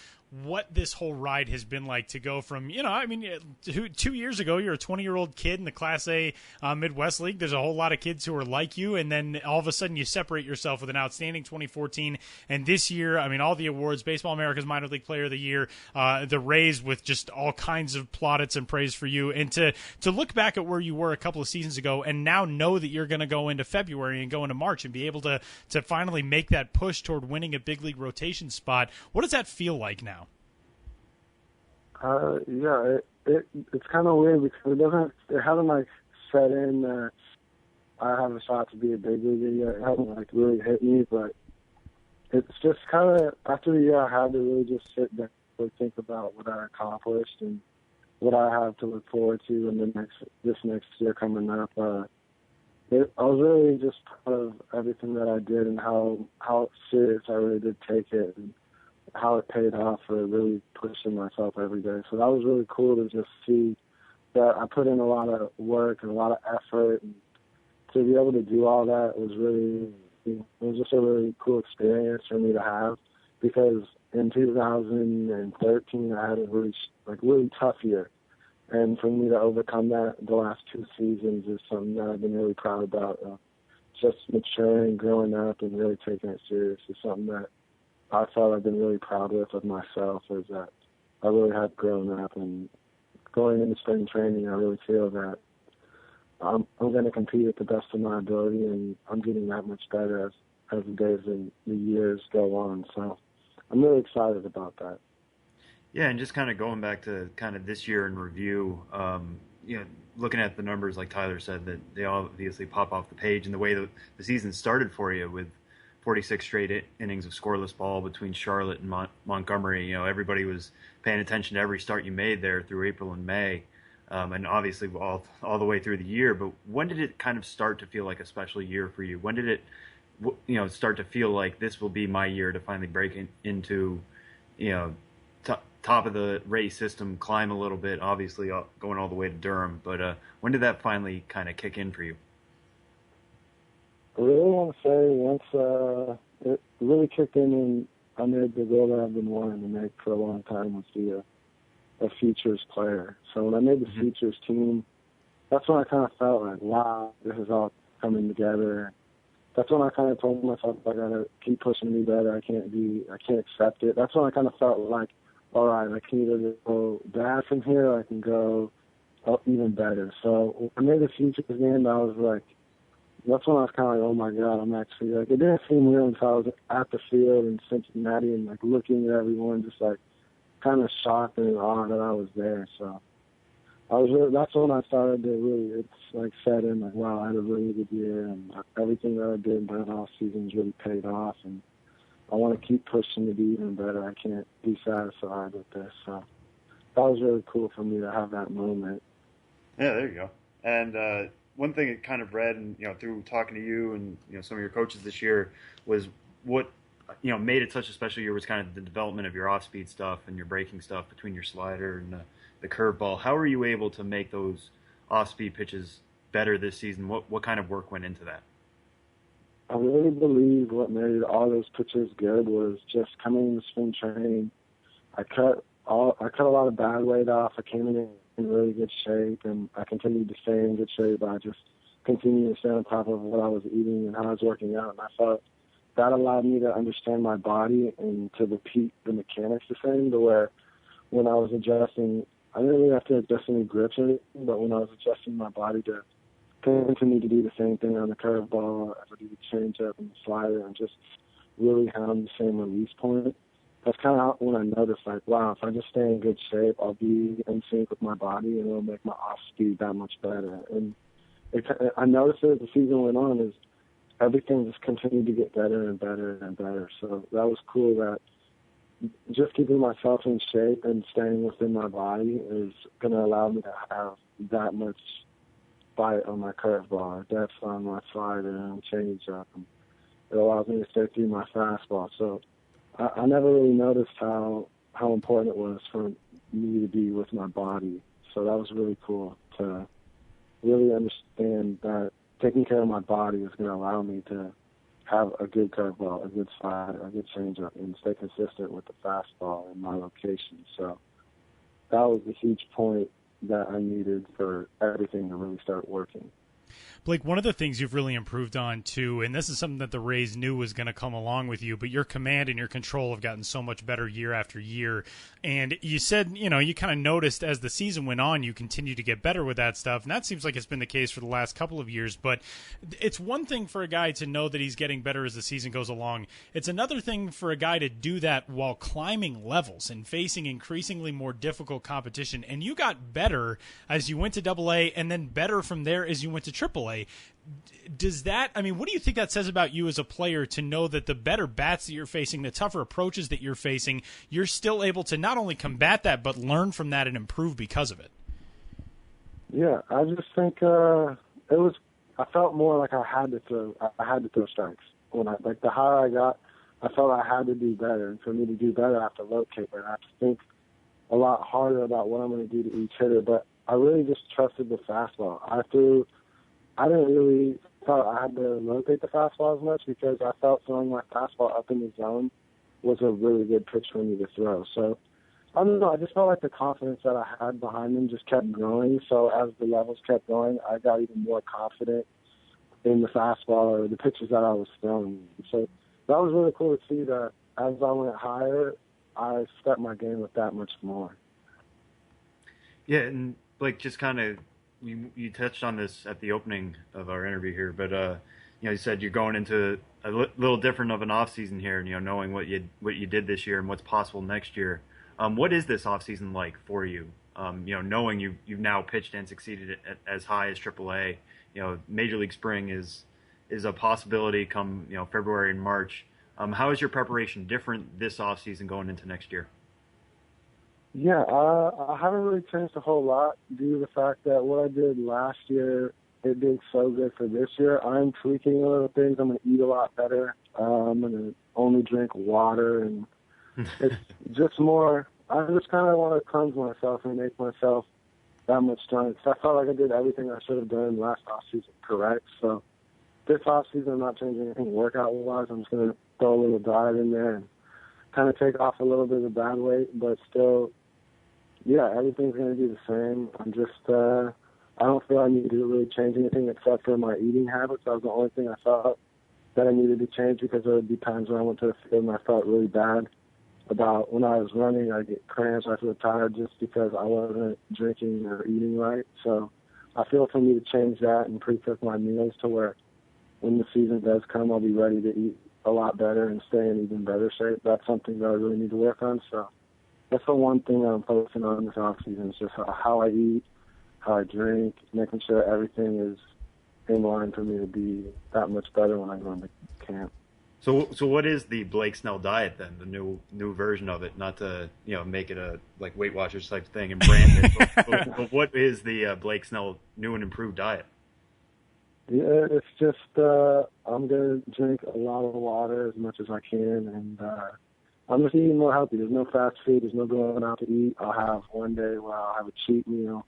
what this whole ride has been like to go from, 2 years ago, you're a 20-year-old kid in the Class A Midwest League. There's a whole lot of kids who are like you, and then all of a sudden you separate yourself with an outstanding 2014. And this year, I mean, all the awards, Baseball America's Minor League Player of the Year, the Rays with just all kinds of plaudits and praise for you. And to look back at where you were a couple of seasons ago and now know that you're going to go into February and go into March and be able to finally make that push toward winning a big league rotation spot, what does that feel like now? It's kind of weird because it hasn't like set in that I have a shot to be a big leaguer yet. It hasn't like really hit me, but it's just kind of after the year I had to really just sit down and think about what I accomplished and what I have to look forward to in this next year coming up. I was really just proud of everything that I did and how serious I really did take it and how it paid off for really pushing myself every day. So that was really cool to just see that I put in a lot of work and a lot of effort, and to be able to do all that was just a really cool experience for me to have, because in 2013 I had a really tough year, and for me to overcome that the last 2 seasons is something that I've been really proud about. Just maturing, growing up, and really taking it serious is something that I felt I've been really proud of myself, is that I really have grown up, and going into spring training, I really feel that I'm going to compete at the best of my ability, and I'm getting that much better as the days and the years go on. So I'm really excited about that. Yeah, and just kind of going back to kind of this year in review, looking at the numbers, like Tyler said, that they obviously pop off the page, and the way the season started for you with 46 straight innings of scoreless ball between Charlotte and Montgomery. Everybody was paying attention to every start you made there through April and May, and obviously all the way through the year. But when did it kind of start to feel like a special year for you? When did it, start to feel like this will be my year to finally break into, top of the Ray system, climb a little bit, obviously going all the way to Durham. But when did that finally kind of kick in for you? I really want to say once it really kicked in and I made the goal that I've been wanting to make for a long time, was be a futures player. So when I made the futures team, that's when I kind of felt like, wow, this is all coming together. That's when I kind of told myself I gotta keep pushing me better. I can't accept it. That's when I kind of felt like, all right, I can either go bad from here or I can go even better. So when I made the futures game, I was like, that's when I was kind of like, oh my God, I'm actually like, it didn't seem real until I was at the field in Cincinnati and like looking at everyone, just like kind of shocked and in awe that I was there. So that's when I started to really, it's like set in like, wow, I had a really good year, and everything that I did that off season's really paid off, and I want to keep pushing to be even better. I can't be satisfied with this. So that was really cool for me to have that moment. Yeah, there you go. And one thing it kind of read, and through talking to you and some of your coaches this year, was what made it such a special year was kind of the development of your off-speed stuff and your breaking stuff between your slider and the curveball. How were you able to make those off-speed pitches better this season? What kind of work went into that? I really believe what made all those pitches good was just coming into spring training. I cut a lot of bad weight off. I came in really good shape, and I continued to stay in good shape by just continuing to stay on top of what I was eating and how I was working out. And I thought that allowed me to understand my body and to repeat the mechanics the same, to where when I was adjusting, I didn't really have to adjust any grips or anything, but when I was adjusting my body to continue to do the same thing on the curveball, as I do the changeup and the slider, and just really having the same release point, that's kind of when I noticed, like, wow, if I just stay in good shape, I'll be in sync with my body, and it'll make my off speed that much better. And I noticed it as the season went on, is everything just continued to get better and better and better. So that was cool that just keeping myself in shape and staying within my body is going to allow me to have that much bite on my curveball, depth on my slider and changeup. It allows me to stay through my fastball. So I never really noticed how important it was for me to be with my body. So that was really cool to really understand that taking care of my body is going to allow me to have a good curveball, a good slider, a good changeup, and stay consistent with the fastball in my location. So that was a huge point that I needed for everything to really start working. Blake, one of the things you've really improved on, too, and this is something that the Rays knew was going to come along with you, but your command and your control have gotten so much better year after year. And you said, you kind of noticed as the season went on, you continue to get better with that stuff. And that seems like it's been the case for the last couple of years. But it's one thing for a guy to know that he's getting better as the season goes along. It's another thing for a guy to do that while climbing levels and facing increasingly more difficult competition. And you got better as you went to AA and then better from there as you went to AAA. Does that, what do you think that says about you as a player to know that the better bats that you're facing, the tougher approaches that you're facing, you're still able to not only combat that, but learn from that and improve because of it? Yeah, I just think I felt more like I had to throw strikes. The higher I got, I felt I had to do better. And for me to do better, I have to locate better. I have to think a lot harder about what I'm going to do to each hitter. But I really just trusted the fastball. I didn't really thought I had to locate the fastball as much because I felt throwing my fastball up in the zone was a really good pitch for me to throw. So, I don't know, I just felt like the confidence that I had behind them just kept growing. So as the levels kept going, I got even more confident in the fastball or the pitches that I was throwing. So that was really cool to see that as I went higher, I stepped my game with that much more. Yeah, and Blake, just kind of, you touched on this at the opening of our interview here, but you said you're going into a little different of an off season here, knowing what you did this year and what's possible next year. What is this off season like for you? Knowing you've now pitched and succeeded at as high as AAA, Major League Spring is a possibility come February and March. How is your preparation different this off season going into next year? Yeah, I haven't really changed a whole lot due to the fact that what I did last year, it did so good for this year. I'm tweaking a little things. I'm going to eat a lot better. I'm going to only drink water, and it's just more, I just kind of want to cleanse myself and make myself that much stronger. I felt like I did everything I should have done last offseason correct. So this offseason, I'm not changing anything workout-wise. I'm just going to throw a little diet in there and kind of take off a little bit of the bad weight, but still, yeah, everything's going to be the same. I'm just, I don't feel I need to really change anything except for my eating habits. That was the only thing I thought that I needed to change because there would be times when I went to the field and I felt really bad about when I was running. I'd get cramps, I feel tired just because I wasn't drinking or eating right. So I feel for me to change that and pre-cook my meals to where when the season does come, I'll be ready to eat a lot better and stay in even better shape. That's something that I really need to work on. So that's the one thing that I'm focusing on this offseason is just how I eat, how I drink, making sure everything is in line for me to be that much better when I go into camp. So what is the Blake Snell diet then? The new version of it, not to make it a like Weight Watchers type thing and brand it, but what is the Blake Snell new and improved diet? Yeah, it's just I'm gonna drink a lot of water as much as I can, and I'm just eating more healthy. There's no fast food. There's no going out to eat. I'll have one day where I'll have a cheat meal.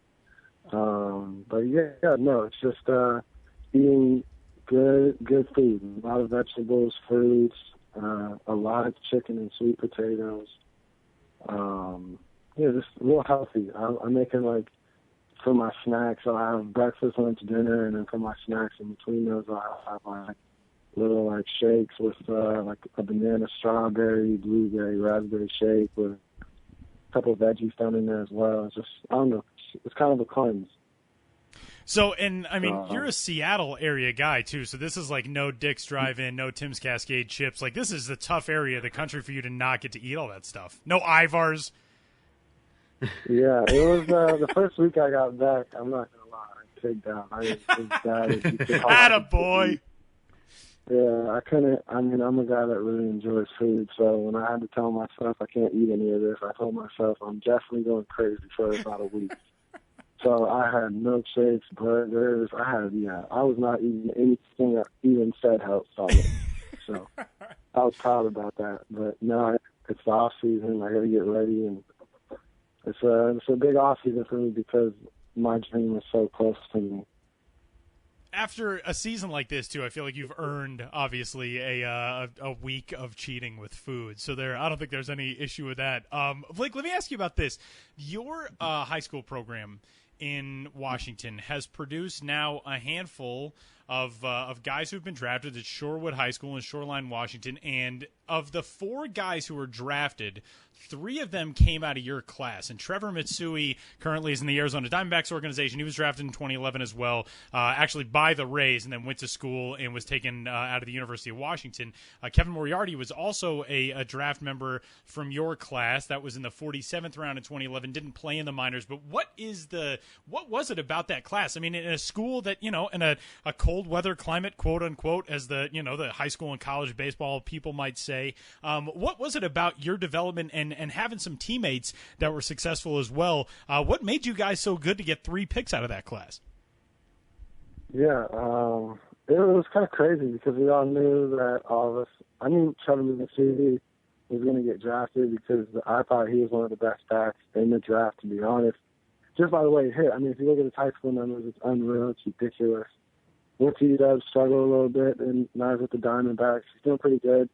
But it's just eating good food. A lot of vegetables, fruits, a lot of chicken and sweet potatoes. Just real healthy. I'm making for my snacks, I'll have breakfast, lunch, dinner, and then for my snacks in between those, I'll have little shakes with a banana, strawberry, blueberry, raspberry shake with a couple of veggies thrown in there as well. It's just, I don't know, it's kind of a cleanse. So, and you're a Seattle area guy too. So this is no Dick's Drive-In, no Tim's Cascade chips. This is a tough area of the country for you to not get to eat all that stuff. No Ivars. Yeah, it was the first week I got back. I'm not gonna lie, I pigged out. It was bad. Attaboy. Yeah, I couldn't. I mean, I'm a guy that really enjoys food, so when I had to tell myself I can't eat any of this, I told myself I'm definitely going crazy for about a week. So I had milkshakes, burgers. I was not eating anything that even said health solid. So I was proud about that. But now it's the off season. I got to get ready, and it's a big off season for me because my dream is so close to me. After a season like this, too, I feel like you've earned, obviously, a week of cheating with food. So I don't think there's any issue with that. Blake, let me ask you about this. Your high school program in Washington has produced now a handful of guys who've been drafted at Shorewood High School in Shoreline, Washington. And of the 4 guys who were drafted, 3 of them came out of your class. And Trevor Mitsui currently is in the Arizona Diamondbacks organization. He was drafted in 2011 as well, actually by the Rays, and then went to school and was taken out of the University of Washington. Kevin Moriarty was also a draft member from your class. That was in the 47th round in 2011. Didn't play in the minors. But what was it about that class? I mean, in a school that, in a cold weather climate, quote unquote, as the high school and college baseball people might say, what was it about your development and having some teammates that were successful as well? What made you guys so good to get 3 picks out of that class? Yeah, it was kind of crazy because we all knew that all of us. I knew Trevor Mitsui was going to get drafted because I thought he was one of the best backs in the draft, to be honest. Just by the way he hit. I mean, if you look at his high school numbers, it's unreal. It's ridiculous. Went to UW, struggled a little bit, and now he's with the Diamondbacks. He's doing pretty good.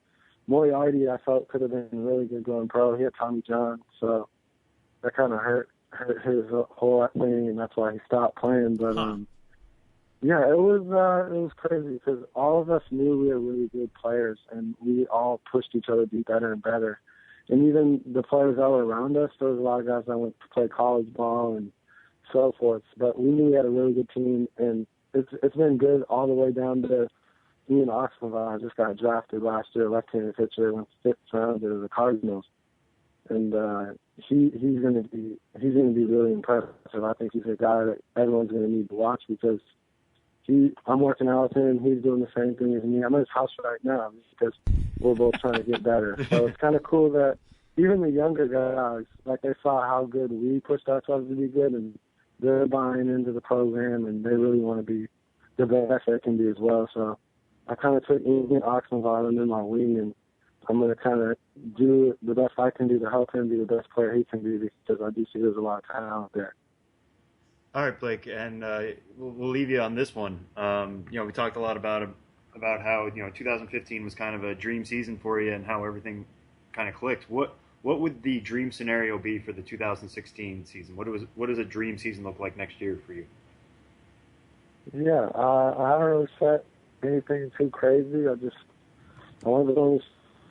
Moriarty, I felt, could have been really good going pro. He had Tommy John, so that kind of hurt his whole thing, and that's why he stopped playing. But yeah, it was crazy because all of us knew we were really good players, and we all pushed each other to be better and better. And even the players that were around us, there was a lot of guys that went to play college ball and so forth. But we knew we had a really good team, and it's been good all the way down to me and Oxenville. I just got drafted last year, left-handed pitcher, went 5th round to the Cardinals, and he's going to be really impressive. I think he's a guy that everyone's going to need to watch because I'm working out with him. He's doing the same thing as me. I'm at his house right now because we're both trying to get better. So it's kind of cool that even the younger guys, like they saw how good we pushed ourselves to be good, and they're buying into the program, and they really want to be the best they can be as well. So I kind of took Ian Oxenville in my wing, and I'm going to kind of do the best I can do to help him be the best player he can be because I do see there's a lot of talent there. All right, Blake, and we'll leave you on this one. We talked a lot about how 2015 was kind of a dream season for you and how everything kind of clicked. What would the dream scenario be for the 2016 season? What does a dream season look like next year for you? Yeah, I haven't really set anything too crazy. I want to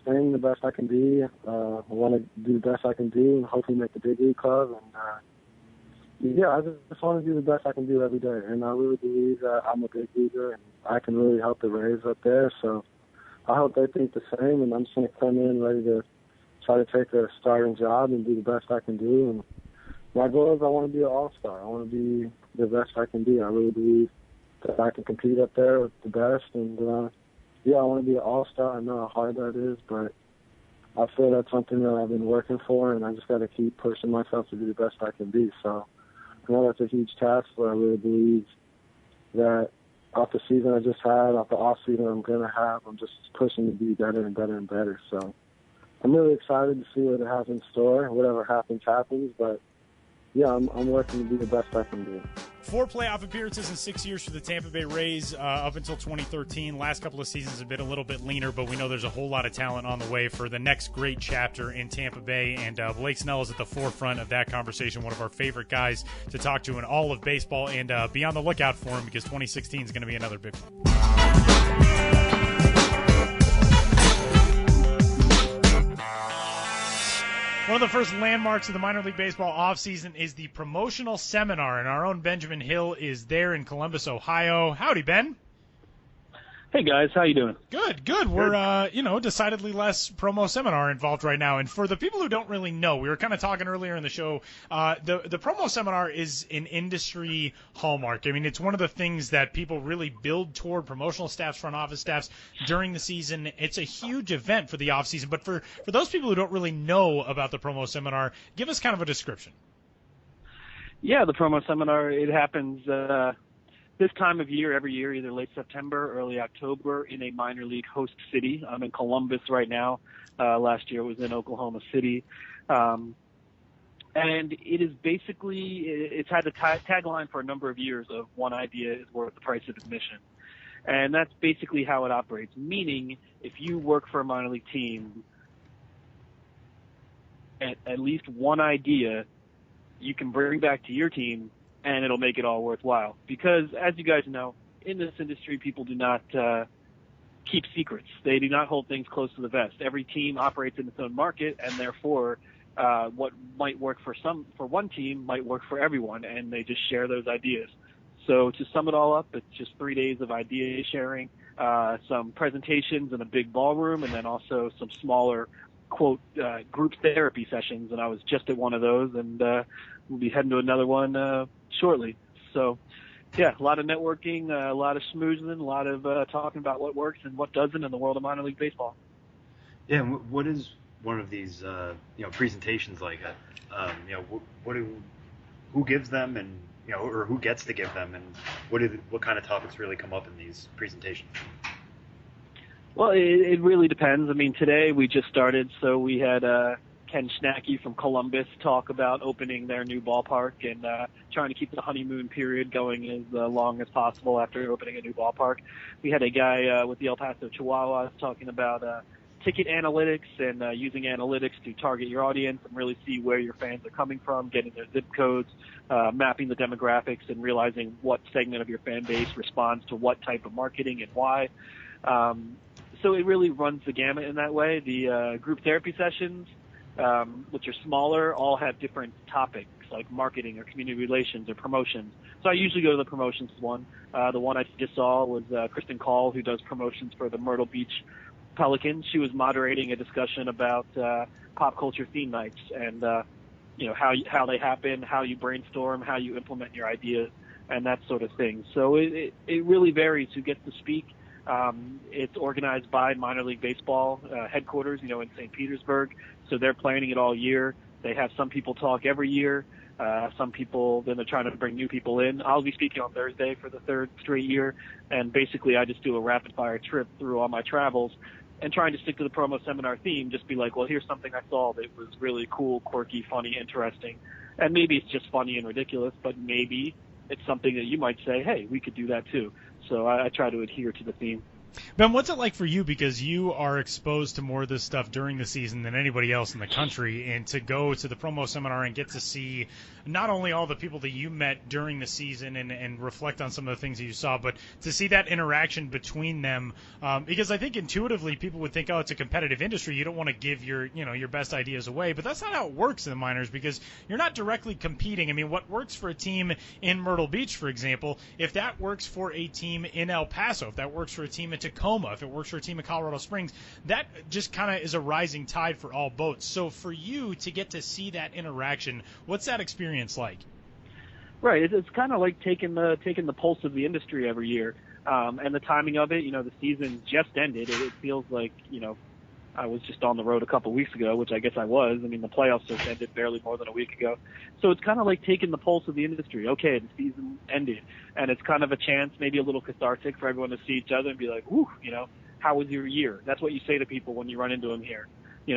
do the best I can be. I want to do the best I can do and hopefully make the big league club. And I just want to do the best I can do every day. And I really believe that I'm a big leaguer and I can really help the Rays up there. So I hope they think the same. And I'm just going to come in ready to try to take a starting job and do the best I can do. And my goal is I want to be an all-star. I want to be the best I can be. I really believe that I can compete up there with the best. And, I want to be an all-star. I know how hard that is, but I feel that's something that I've been working for, and I just got to keep pushing myself to be the best I can be. So I know that's a huge task, but I really believe that off the season I just had, off the off season I'm going to have, I'm just pushing to be better and better and better. So I'm really excited to see what it has in store. Whatever happens, happens. But, I'm working to be the best I can do. 4 playoff appearances in 6 years for the Tampa Bay Rays up until 2013. Last couple of seasons have been a little bit leaner, but we know there's a whole lot of talent on the way for the next great chapter in Tampa Bay, and Blake Snell is at the forefront of that conversation, one of our favorite guys to talk to in all of baseball, and be on the lookout for him because 2016 is going to be another big one. One of the first landmarks of the minor league baseball offseason is the promotional seminar, and our own Benjamin Hill is there in Columbus, Ohio. Howdy, Ben. Hey guys, how you doing? Good. We're decidedly less promo seminar involved right now. And for the people who don't really know, we were kind of talking earlier in the show. The promo seminar is an industry hallmark. I mean, it's one of the things that people really build toward, promotional staffs, front office staffs during the season. It's a huge event for the off season. But for those people who don't really know about the promo seminar, give us kind of a description. Yeah, the promo seminar, it happens this time of year every year, either late September, early October, in a minor league host city. I'm in Columbus right now. Last year it was in Oklahoma City. And it is basically, it's had the tagline for a number of years of one idea is worth the price of admission. And that's basically how it operates, meaning if you work for a minor league team, at least one idea you can bring back to your team, and it'll make it all worthwhile. Because, as you guys know, in this industry, people do not keep secrets. They do not hold things close to the vest. Every team operates in its own market, and therefore, what might work for one team might work for everyone, and they just share those ideas. So to sum it all up, it's just 3 days of idea sharing, some presentations in a big ballroom, and then also some smaller, quote, group therapy sessions. And I was just at one of those, and we'll be heading to another one shortly. So, yeah, a lot of networking, a lot of schmoozing, a lot of talking about what works and what doesn't in the world of minor league baseball. Yeah, and what is one of these presentations like? Who gives them, and or who gets to give them, and what kind of topics really come up in these presentations? Well, it really depends. I mean, today we just started, so we had Ken Schnacky from Columbus talk about opening their new ballpark and trying to keep the honeymoon period going as long as possible after opening a new ballpark. We had a guy with the El Paso Chihuahuas talking about ticket analytics and using analytics to target your audience and really see where your fans are coming from, getting their zip codes, mapping the demographics, and realizing what segment of your fan base responds to what type of marketing and why. So it really runs the gamut in that way. The group therapy sessions, which are smaller, all have different topics like marketing or community relations or promotions. So I usually go to the promotions one. The one I just saw was Kristen Call, who does promotions for the Myrtle Beach Pelicans. She was moderating a discussion about pop culture theme nights and how they happen, how you brainstorm, how you implement your ideas, and that sort of thing. So it really varies who gets to speak. It's organized by minor league baseball headquarters, in St. Petersburg. So they're planning it all year. They have some people talk every year. Some people, then they're trying to bring new people in. I'll be speaking on Thursday for the third straight year. And basically I just do a rapid fire trip through all my travels and trying to stick to the promo seminar theme. Just be like, well, here's something I saw that was really cool, quirky, funny, interesting. And maybe it's just funny and ridiculous, but maybe it's something that you might say, hey, we could do that too. So I try to adhere to the theme. Ben, what's it like for you, because you are exposed to more of this stuff during the season than anybody else in the country, and to go to the promo seminar and get to see not only all the people that you met during the season and reflect on some of the things that you saw, but to see that interaction between them, because I think intuitively people would think, oh, it's a competitive industry. You don't want to give your best ideas away, but that's not how it works in the minors, because you're not directly competing. I mean, what works for a team in Myrtle Beach, for example, if that works for a team in El Paso, if that works for a team in Tacoma, if it works for a team in Colorado Springs, that just kind of is a rising tide for all boats. So for you to get to see that interaction, what's that experience like? Right, it's kind of like taking the pulse of the industry every year, and the timing of it. The season just ended. It feels like I was just on the road a couple weeks ago, which I guess I was. I mean, the playoffs just ended barely more than a week ago. So it's kind of like taking the pulse of the industry. Okay, the season ended, and it's kind of a chance, maybe a little cathartic for everyone to see each other and be like, "Ooh, how was your year?" That's what you say to people when you run into them here.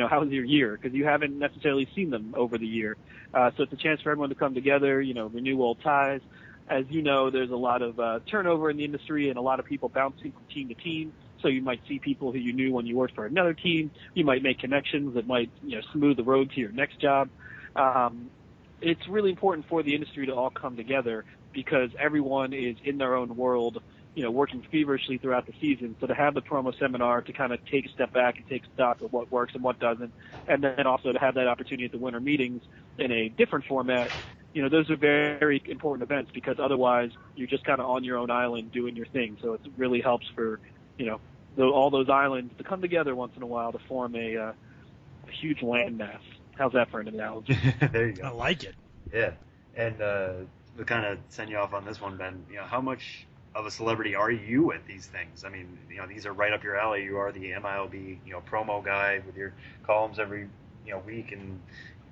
How was your year? Because you haven't necessarily seen them over the year. So it's a chance for everyone to come together, renew old ties. As you know, there's a lot of turnover in the industry and a lot of people bouncing from team to team. So you might see people who you knew when you worked for another team. You might make connections that might, smooth the road to your next job. It's really important for the industry to all come together because everyone is in their own world, working feverishly throughout the season. So to have the promo seminar to kind of take a step back and take stock of what works and what doesn't, and then also to have that opportunity at the winter meetings in a different format, those are very, very important events because otherwise you're just kind of on your own island doing your thing. So it really helps for all those islands to come together once in a while to form a huge landmass. How's that for an analogy? There you go. I like it. Yeah. And to kind of send you off on this one, Ben, how much of a celebrity are you at these things? I mean, these are right up your alley. You are the MILB, promo guy with your columns every, week and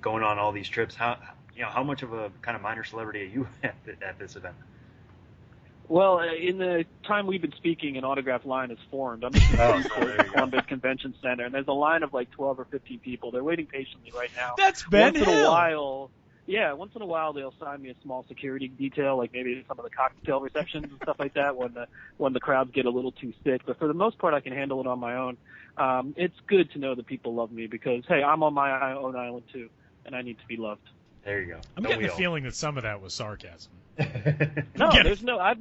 going on all these trips. How much of a kind of minor celebrity are you at this event? Well, in the time we've been speaking, an autograph line has formed. I'm at the Columbus Convention Center, and there's a line of like 12 or 15 people. They're waiting patiently right now. That's Ben Hill. Once in a while they'll sign me a small security detail, like maybe some of the cocktail receptions and stuff like that when the crowds get a little too thick. But for the most part, I can handle it on my own. It's good to know that people love me because, hey, I'm on my own island too, and I need to be loved. There you go. I'm getting the feeling that some of that was sarcasm. No, I've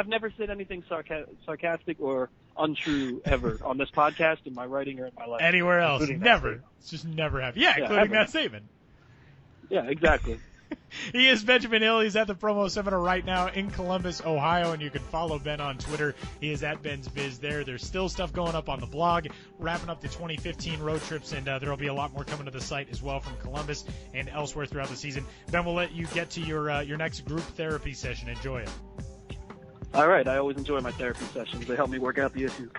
never said anything sarcastic or untrue ever on this podcast, in my writing, or in my life. Anywhere else, never. It's just never happened. Yeah, including that statement. Yeah, exactly. He is Benjamin Hill. He's at the promo seminar right now in Columbus, Ohio, and you can follow Ben on Twitter. He is at Ben's Biz there. There's still stuff going up on the blog, wrapping up the 2015 road trips, and there will be a lot more coming to the site as well from Columbus and elsewhere throughout the season. Ben, we'll let you get to your next group therapy session. Enjoy it. All right. I always enjoy my therapy sessions. They help me work out the issues.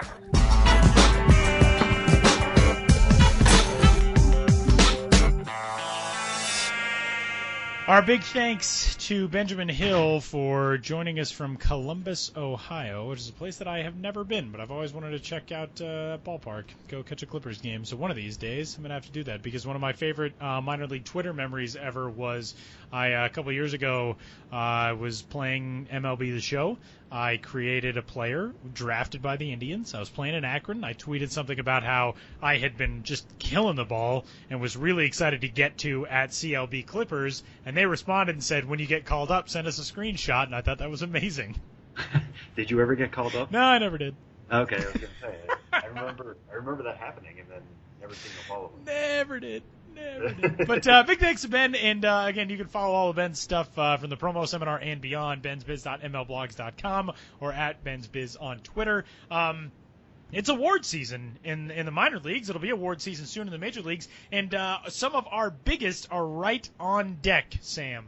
Our big thanks to Benjamin Hill for joining us from Columbus, Ohio, which is a place that I have never been, but I've always wanted to check out ballpark, go catch a Clippers game. So one of these days, I'm going to have to do that because one of my favorite minor league Twitter memories ever was a couple years ago, I was playing MLB The Show. I created a player drafted by the Indians. I was playing in Akron. I tweeted something about how I had been just killing the ball and was really excited to get to at CLB Clippers, and they responded and said, when you get called up, send us a screenshot, and I thought that was amazing. Did you ever get called up? No, I never did. Okay, I was going to say, I remember that happening and then never seen a follow-up. Never did. But big thanks to Ben, and again, you can follow all of Ben's stuff from the promo seminar and beyond, bensbiz.mlblogs.com or at bensbiz on Twitter. It's award season in the minor leagues. It'll be award season soon in the major leagues, and some of our biggest are right on deck, Sam.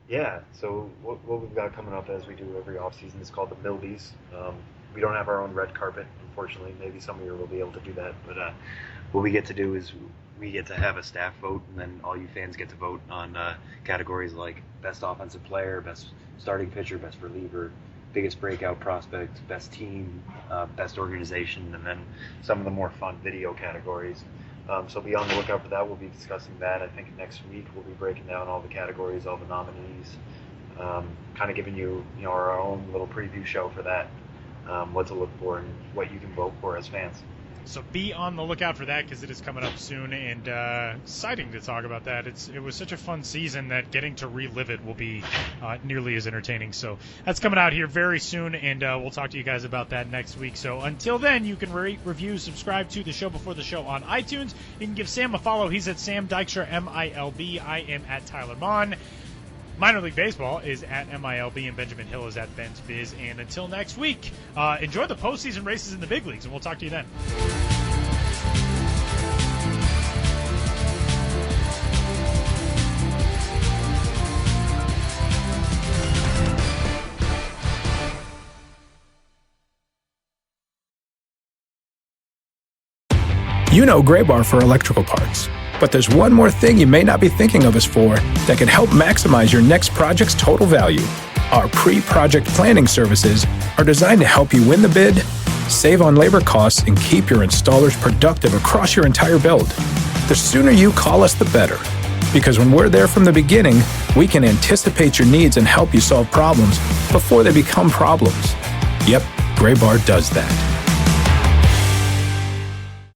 Yeah, so what we've got coming up, as we do every offseason, is called the Milbies. We don't have our own red carpet, unfortunately. Maybe some of you will be able to do that, but what we get to do is we get to have a staff vote, and then all you fans get to vote on categories like best offensive player, best starting pitcher, best reliever, biggest breakout prospect, best team, best organization, and then some of the more fun video categories. So be on the lookout for that. We'll be discussing that. I think next week we'll be breaking down all the categories, all the nominees, kind of giving you our own little preview show for that, what to look for and what you can vote for as fans. So be on the lookout for that because it is coming up soon, and exciting to talk about that. It was such a fun season that getting to relive it will be nearly as entertaining. So that's coming out here very soon, and we'll talk to you guys about that next week. So until then, you can rate, review, subscribe to The Show Before the Show on iTunes. You can give Sam a follow. He's at Sam Dykstra, MILB. I am at Tyler Mon. Minor League Baseball is at MILB, and Benjamin Hill is at Ben's Biz. And until next week, enjoy the postseason races in the big leagues, and we'll talk to you then. You know Gray Bar for electrical parts. But there's one more thing you may not be thinking of us for that can help maximize your next project's total value. Our pre-project planning services are designed to help you win the bid, save on labor costs, and keep your installers productive across your entire build. The sooner you call us, the better. Because when we're there from the beginning, we can anticipate your needs and help you solve problems before they become problems. Yep, Gray Bar does that.